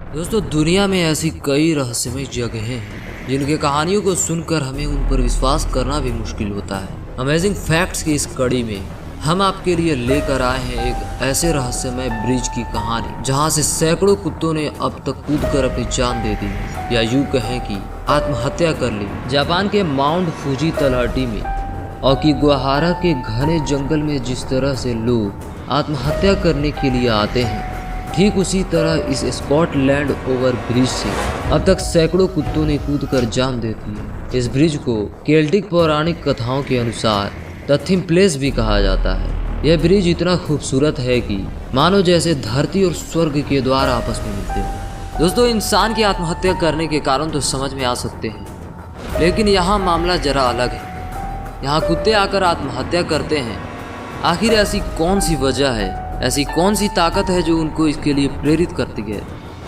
दोस्तों, दुनिया में ऐसी कई रहस्यमय जगहें हैं जिनके कहानियों को सुनकर हमें उन पर विश्वास करना भी मुश्किल होता है। अमेजिंग फैक्ट्स की इस कड़ी में हम आपके लिए लेकर आए हैं एक ऐसे रहस्यमय ब्रिज की कहानी जहां से सैकड़ों कुत्तों ने अब तक कूदकर अपनी जान दे दी है, या यूं कहें कि आत्महत्या कर ली। जापान के माउंट फूजी तलहटी में ओकिगावारा के घने जंगल में जिस तरह से लोग आत्महत्या करने के लिए आते हैं, ठीक उसी तरह इस स्कॉटलैंड ओवर ब्रिज से अब तक सैकड़ों कुत्तों ने कूदकर जान दे दी है। इस ब्रिज को केल्टिक पौराणिक कथाओं के अनुसार द थिम प्लेस भी कहा जाता है। यह ब्रिज इतना खूबसूरत है कि मानो जैसे धरती और स्वर्ग के द्वार आपस में मिलते हैं। दोस्तों, इंसान की आत्महत्या करने के कारण तो समझ में आ सकते हैं, लेकिन यहाँ मामला जरा अलग है। यहाँ कुत्ते आकर आत्महत्या करते हैं। आखिर ऐसी कौन सी वजह है, ऐसी कौन सी ताकत है जो उनको इसके लिए प्रेरित करती है,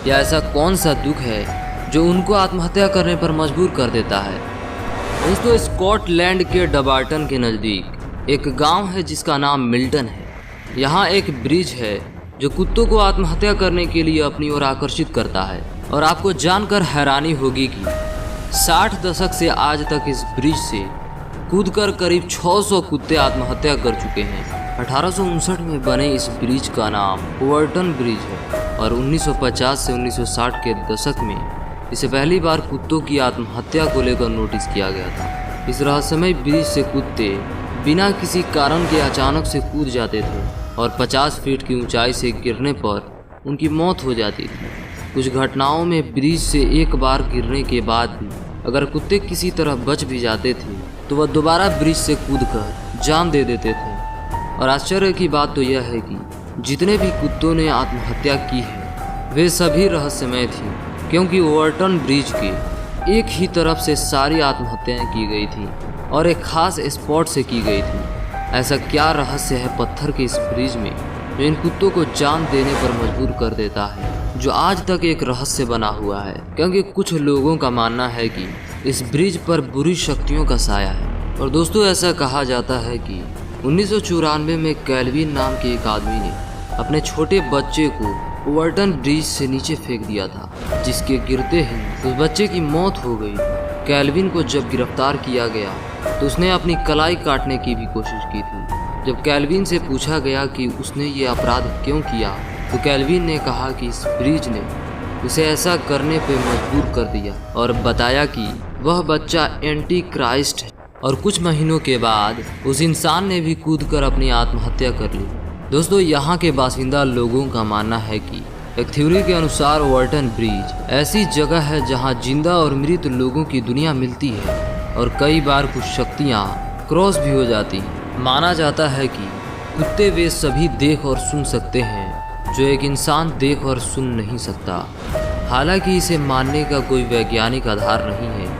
या ऐसा कौन सा दुख है जो उनको आत्महत्या करने पर मजबूर कर देता है। दोस्तों, स्कॉटलैंड के डबार्टन के नज़दीक एक गांव है जिसका नाम मिल्टन है। यहाँ एक ब्रिज है जो कुत्तों को आत्महत्या करने के लिए अपनी ओर आकर्षित करता है। और आपको जानकर हैरानी होगी कि 60 दशक से आज तक इस ब्रिज से कूदकर करीब 600 कुत्ते आत्महत्या कर चुके हैं। 1859 में बने इस ब्रिज का नाम ओवरटन ब्रिज है और 1950 से 1960 के दशक में इसे पहली बार कुत्तों की आत्महत्या को लेकर नोटिस किया गया था। इस रहस्यमय ब्रिज से कुत्ते बिना किसी कारण के अचानक से कूद जाते थे और 50 फीट की ऊंचाई से गिरने पर उनकी मौत हो जाती थी। कुछ घटनाओं में ब्रिज से एक बार गिरने के बाद भी अगर कुत्ते किसी तरह बच भी जाते थे तो वह दोबारा ब्रिज से कूदकर जान दे देते थे। और आश्चर्य की बात तो यह है कि जितने भी कुत्तों ने आत्महत्या की है वे सभी रहस्यमय थी, क्योंकि ओवरटन ब्रिज के एक ही तरफ से सारी आत्महत्याएं की गई थी और एक खास स्पॉट से की गई थी। ऐसा क्या रहस्य है पत्थर के इस ब्रिज में जो इन कुत्तों को जान देने पर मजबूर कर देता है, जो आज तक एक रहस्य बना हुआ है। क्योंकि कुछ लोगों का मानना है कि इस ब्रिज पर बुरी शक्तियों का साया है। और दोस्तों, ऐसा कहा जाता है कि 1994 में कैल्विन नाम के एक आदमी ने अपने छोटे बच्चे को ओवरटन ब्रिज से नीचे फेंक दिया था, जिसके गिरते ही उस बच्चे की मौत हो गई। कैल्विन को जब गिरफ्तार किया गया तो उसने अपनी कलाई काटने की भी कोशिश की थी। जब कैल्विन से पूछा गया कि उसने ये अपराध क्यों किया तो कैल्विन ने कहा कि इस ब्रिज ने उसे ऐसा करने पे मजबूर कर दिया और बताया कि वह बच्चा एंटी क्राइस्ट है। और कुछ महीनों के बाद उस इंसान ने भी कूदकर अपनी आत्महत्या कर ली। दोस्तों, यहाँ के बासिंदा लोगों का मानना है कि एक थ्योरी के अनुसार ओवरटन ब्रिज ऐसी जगह है जहाँ जिंदा और मृत लोगों की दुनिया मिलती है और कई बार कुछ शक्तियाँ क्रॉस भी हो जाती हैं। माना जाता है कि कुत्ते वे सभी देख और सुन सकते हैं जो एक इंसान देख और सुन नहीं सकता। हालांकि इसे मानने का कोई वैज्ञानिक आधार नहीं है,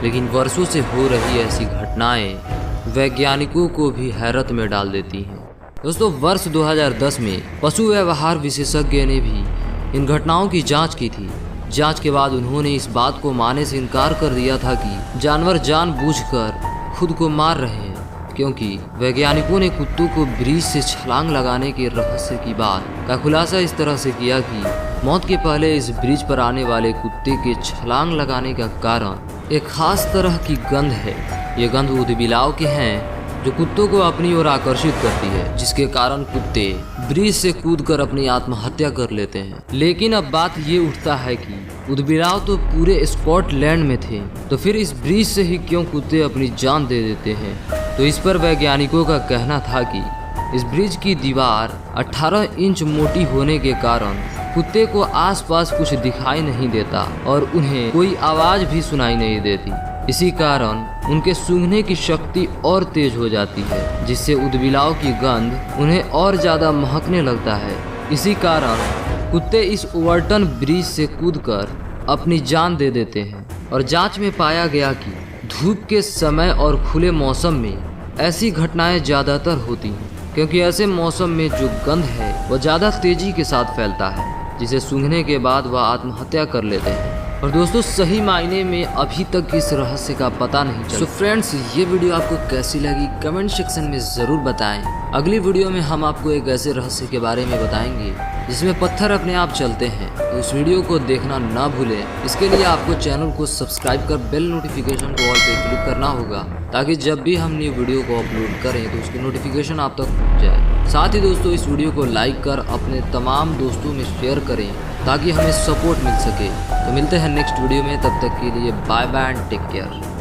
लेकिन वर्षों से हो रही ऐसी घटनाएं वैज्ञानिकों को भी हैरत में डाल देती हैं। दोस्तों, वर्ष 2010 में पशु व्यवहार विशेषज्ञ ने भी इन घटनाओं की जांच की थी। जांच के बाद उन्होंने इस बात को मानने से इनकार कर दिया था कि जानवर जानबूझकर खुद को मार रहे हैं, क्योंकि वैज्ञानिकों ने कुत्तों को ब्रिज से छलांग लगाने के रहस्य की बात का खुलासा इस तरह से किया कि मौत के पहले इस ब्रिज पर आने वाले कुत्ते के छलांग लगाने का कारण एक खास तरह की गंध है। ये गंध ऊदबिलाव के हैं जो कुत्तों को अपनी ओर आकर्षित करती है, जिसके कारण कुत्ते ब्रिज से कूदकर अपनी आत्महत्या कर लेते हैं। लेकिन अब बात ये उठता है कि ऊदबिलाव तो पूरे स्कॉटलैंड में थे, तो फिर इस ब्रिज से ही क्यों कुत्ते अपनी जान दे देते हैं। तो इस पर वैज्ञानिकों का कहना था कि इस ब्रिज की दीवार 18 इंच मोटी होने के कारण कुत्ते को आसपास कुछ दिखाई नहीं देता और उन्हें कोई आवाज भी सुनाई नहीं देती। इसी कारण उनके सूंघने की शक्ति और तेज हो जाती है, जिससे ऊदबिलाव की गंध उन्हें और ज्यादा महकने लगता है। इसी कारण कुत्ते इस ओवरटन ब्रिज से कूदकर अपनी जान दे देते हैं। और जांच में पाया गया कि धूप के समय और खुले मौसम में ऐसी घटनाएं ज्यादातर होती हैं, क्योंकि ऐसे मौसम में जो गंध है वह ज़्यादा तेजी के साथ फैलता है, जिसे सूंघने के बाद वह आत्महत्या कर लेते हैं। और दोस्तों, सही मायने में अभी तक इस रहस्य का पता नहीं चला। फ्रेंड्स, ये वीडियो आपको कैसी लगी कमेंट सेक्शन में ज़रूर बताएं। अगली वीडियो में हम आपको एक ऐसे रहस्य के बारे में बताएंगे जिसमें पत्थर अपने आप चलते हैं। तो उस वीडियो को देखना ना भूलें। इसके लिए आपको चैनल को सब्सक्राइब कर बेल नोटिफिकेशन को ऑल पे क्लिक करना होगा, ताकि जब भी हम न्यू वीडियो को अपलोड करें तो उसकी नोटिफिकेशन आप तक पहुँच जाए। साथ ही दोस्तों इस वीडियो को लाइक कर अपने तमाम दोस्तों में शेयर करें, ताकि हमें सपोर्ट मिल सके। तो मिलते हैं नेक्स्ट वीडियो में, तब तक के लिए bye bye and take care.